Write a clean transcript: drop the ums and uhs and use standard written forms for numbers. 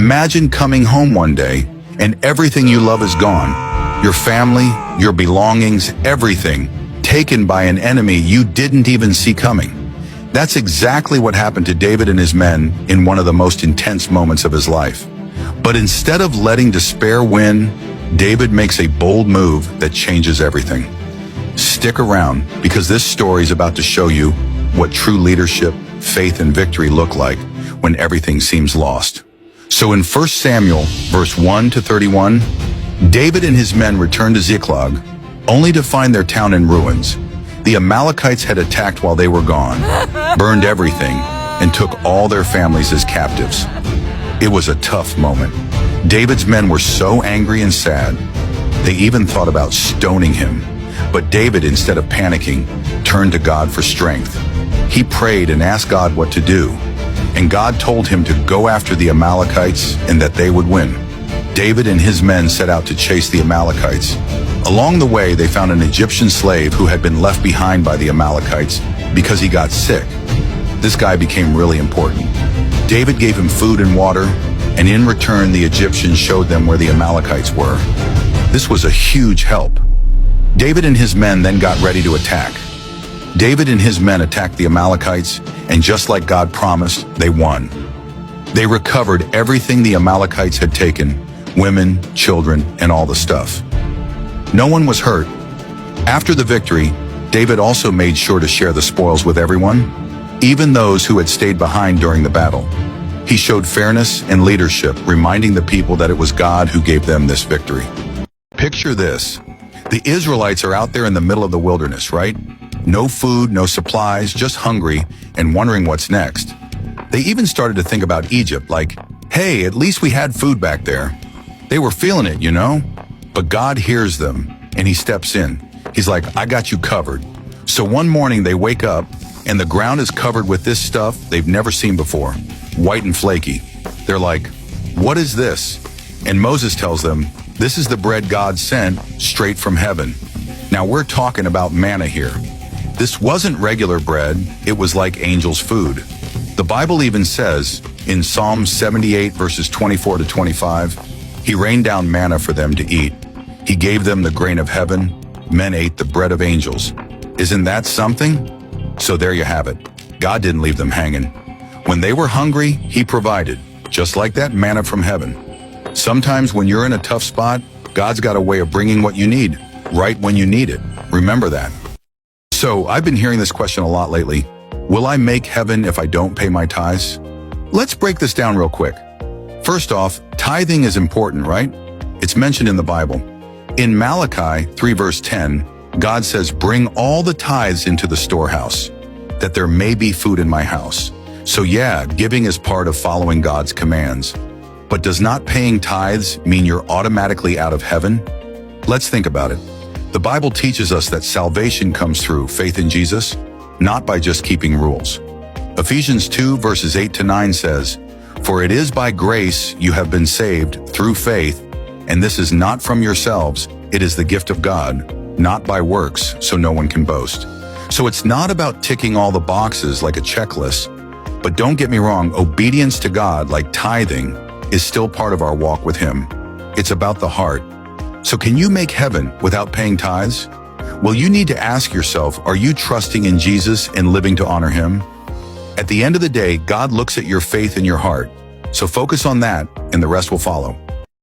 Imagine coming home one day and everything you love is gone. Your family, your belongings, everything, taken by an enemy you didn't even see coming. That's exactly what happened to David and his men in one of the most intense moments of his life. But instead of letting despair win, David makes a bold move that changes everything. Stick around, because this story is about to show you what true leadership, faith, and victory look like when everything seems lost. So in 1 Samuel, verse 1 to 31, David and his men returned to Ziklag, only to find their town in ruins. The Amalekites had attacked while they were gone, burned everything, and took all their families as captives. It was a tough moment. David's men were so angry and sad, they even thought about stoning him. But David, instead of panicking, turned to God for strength. He prayed and asked God what to do, and God told him to go after the Amalekites and that they would win. David and his men set out to chase the Amalekites. Along the way, they found an Egyptian slave who had been left behind by the Amalekites because he got sick. This guy became really important. David gave him food and water, and in return, the Egyptians showed them where the Amalekites were. This was a huge help. David and his men then got ready to attack. David and his men attacked the Amalekites, and just like God promised, they won. They recovered everything the Amalekites had taken, women, children, and all the stuff. No one was hurt. After the victory, David also made sure to share the spoils with everyone, even those who had stayed behind during the battle. He showed fairness and leadership, reminding the people that it was God who gave them this victory. Picture this. The Israelites are out there in the middle of the wilderness, right? No food, no supplies, just hungry and wondering what's next. They even started to think about Egypt, like, hey, at least we had food back there. They were feeling it, you know? But God hears them, and he steps in. He's like, I got you covered. So one morning they wake up, and the ground is covered with this stuff they've never seen before, white and flaky. They're like, what is this? And Moses tells them, this is the bread God sent straight from heaven. Now we're talking about manna here. This wasn't regular bread, it was like angels' food. The Bible even says, in Psalm 78 verses 24 to 25, he rained down manna for them to eat. He gave them the grain of heaven. Men ate the bread of angels. Isn't that something? So there you have it. God didn't leave them hanging. When they were hungry, he provided, just like that manna from heaven. Sometimes when you're in a tough spot, God's got a way of bringing what you need, right when you need it. Remember that. So I've been hearing this question a lot lately. Will I make heaven if I don't pay my tithes? Let's break this down real quick. First off, tithing is important, right? It's mentioned in the Bible. In Malachi 3 verse 10, God says, bring all the tithes into the storehouse, that there may be food in my house. So yeah, giving is part of following God's commands. But does not paying tithes mean you're automatically out of heaven? Let's think about it. The Bible teaches us that salvation comes through faith in Jesus, not by just keeping rules. Ephesians 2 verses 8 to 9 says, for it is by grace you have been saved through faith, and this is not from yourselves, it is the gift of God, not by works, so no one can boast. So it's not about ticking all the boxes like a checklist, but don't get me wrong, obedience to God, like tithing, is still part of our walk with him. It's about the heart. So can you make heaven without paying tithes? Well, you need to ask yourself, are you trusting in Jesus and living to honor him? At the end of the day, God looks at your faith and your heart. So focus on that, and the rest will follow.